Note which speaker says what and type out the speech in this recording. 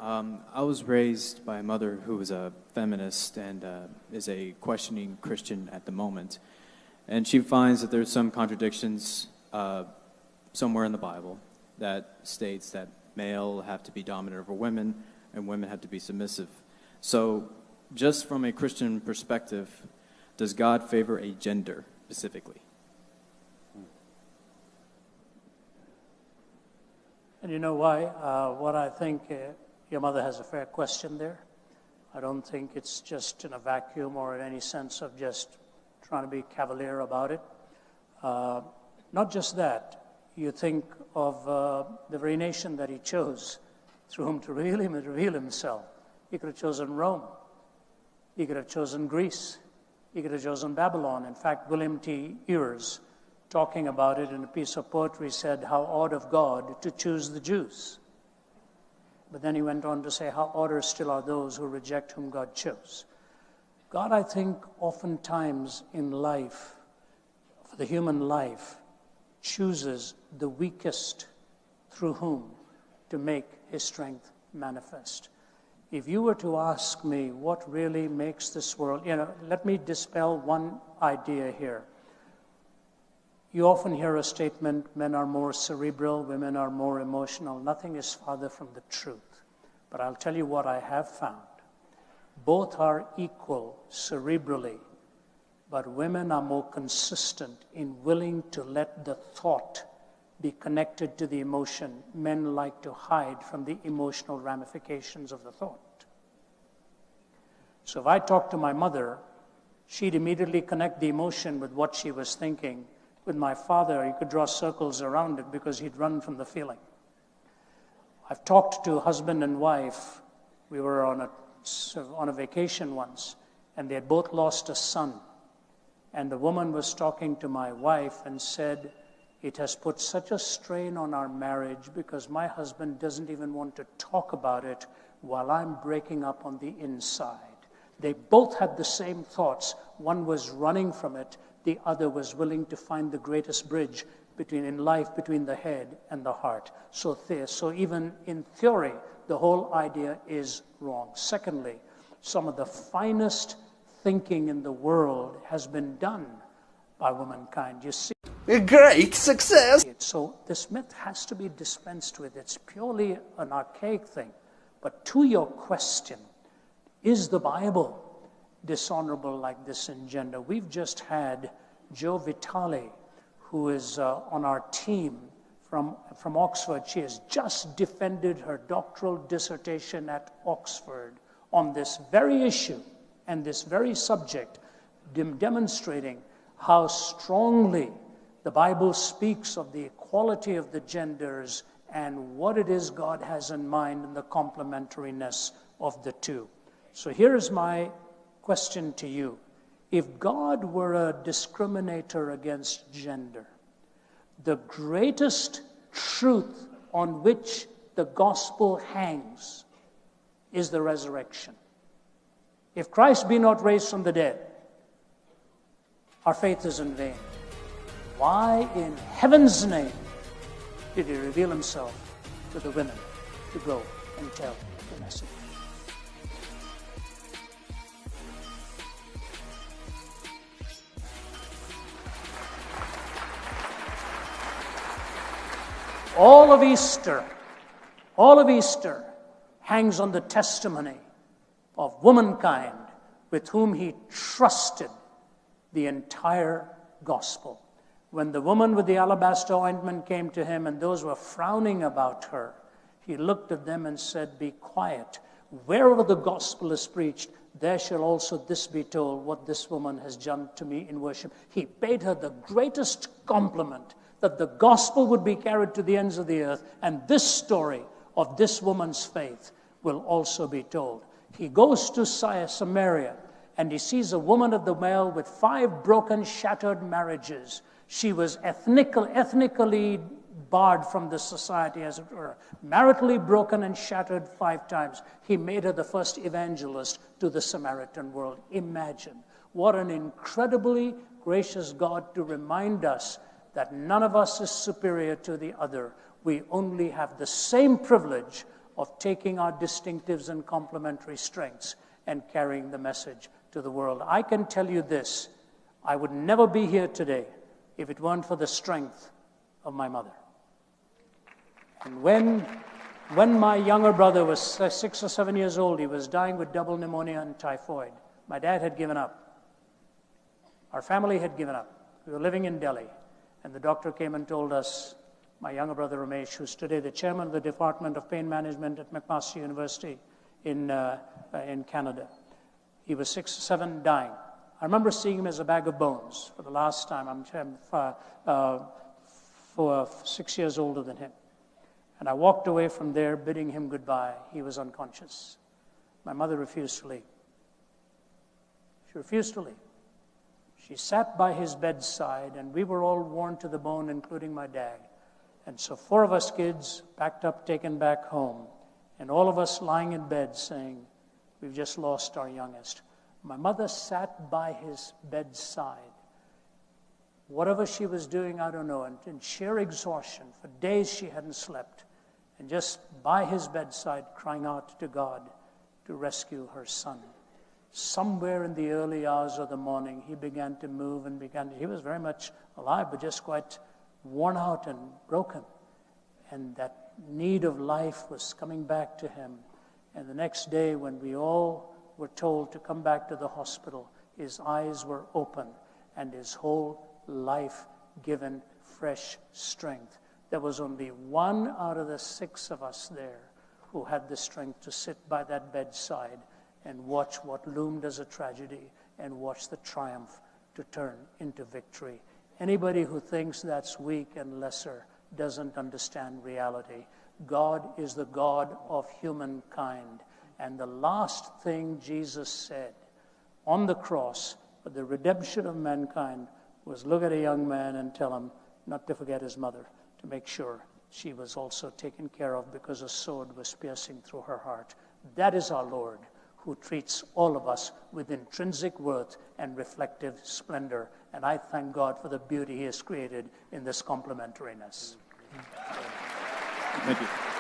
Speaker 1: I was raised by a mother who was a feminist and is a questioning Christian at the moment. And she finds that there's some contradictions somewhere in the Bible that states that male have to be dominant over women and women have to be submissive. So just from a Christian perspective, does God favor a gender specifically?
Speaker 2: And you know why? What I think, your mother has a fair question there. I don't think it's just in a vacuum or in any sense of just trying to be cavalier about it. Not just that. You think of the very nation that he chose through whom to reveal himself. He could have chosen Rome. He could have chosen Greece. He could have chosen Babylon. In fact, William T. Ears, talking about it in a piece of poetry, said, "How odd of God to choose the Jews." But then he went on to say, "How odder still are those who reject whom God chose." God, I think, oftentimes in life, for the human life, chooses the weakest through whom to make his strength manifest. If you were to ask me what really makes this world, let me dispel one idea here. You often hear a statement, men are more cerebral, women are more emotional. Nothing is farther from the truth. But I'll tell you what I have found. Both are equal cerebrally, but women are more consistent in willing to let the thought be connected to the emotion. Men like to hide from the emotional ramifications of the thought. So if I talked to my mother, she'd immediately connect the emotion with what she was thinking. With my father, he could draw circles around it because he'd run from the feeling. I've talked to husband and wife. We were on a vacation once, and they had both lost a son. And the woman was talking to my wife and said, "It has put such a strain on our marriage because my husband doesn't even want to talk about it while I'm breaking up on the inside." They both had the same thoughts. One was running from it. The other was willing to find the greatest bridge in life between the head and the heart. So even in theory, the whole idea is wrong. Secondly, some of the finest thinking in the world has been done by womankind. You see,
Speaker 3: a great success.
Speaker 2: So this myth has to be dispensed with. It's purely an archaic thing. But to your question, is the Bible dishonorable like this in gender? We've just had Joe Vitale, who is on our team from Oxford. She has just defended her doctoral dissertation at Oxford on this very issue and this very subject, demonstrating how strongly the Bible speaks of the equality of the genders and what it is God has in mind in the complementariness of the two. So here's my question to you. If God were a discriminator against gender, the greatest truth on which the gospel hangs is the resurrection. If Christ be not raised from the dead, our faith is in vain. Why in heaven's name did he reveal himself to the women to go and tell the message? All of Easter hangs on the testimony of womankind with whom he trusted the entire gospel. When the woman with the alabaster ointment came to him and those were frowning about her, he looked at them and said, "Be quiet. Wherever the gospel is preached, there shall also this be told, what this woman has done to me in worship." He paid her the greatest compliment, that the gospel would be carried to the ends of the earth, and this story of this woman's faith will also be told. He goes to Samaria, and he sees a woman of the well with 5 broken, shattered marriages. She was ethnically barred from the society, as it were, maritally broken and shattered 5 times. He made her the first evangelist to the Samaritan world. Imagine what an incredibly gracious God to remind us that none of us is superior to the other. We only have the same privilege of taking our distinctives and complementary strengths and carrying the message to the world. I can tell you this, I would never be here today if it weren't for the strength of my mother. And when my younger brother was 6 or 7 years old, he was dying with double pneumonia and typhoid. My dad had given up. Our family had given up. We were living in Delhi. And the doctor came and told us, my younger brother Ramesh, who's today the chairman of the Department of Pain Management at McMaster University in Canada. He was 6 or 7, dying. I remember seeing him as a bag of bones for the last time. I'm 6 years older than him. And I walked away from there bidding him goodbye. He was unconscious. My mother refused to leave. She refused to leave. She sat by his bedside, and we were all worn to the bone, including my dad. And so 4 of us kids packed up, taken back home, and all of us lying in bed saying, we've just lost our youngest. My mother sat by his bedside. Whatever she was doing, I don't know, and in sheer exhaustion, for days she hadn't slept, and just by his bedside crying out to God to rescue her son. Somewhere in the early hours of the morning, he began to move and he was very much alive, but just quite worn out and broken. And that need of life was coming back to him. And the next day, when we all were told to come back to the hospital, his eyes were open and his whole life given fresh strength. There was only 1 out of the 6 of us there who had the strength to sit by that bedside and watch what loomed as a tragedy and watch the triumph to turn into victory. Anybody who thinks that's weak and lesser doesn't understand reality. God is the God of humankind. And the last thing Jesus said on the cross for the redemption of mankind was look at a young man and tell him not to forget his mother, to make sure she was also taken care of because a sword was piercing through her heart. That is our Lord, who treats all of us with intrinsic worth and reflective splendor. And I thank God for the beauty he has created in this complementariness.
Speaker 1: Thank you.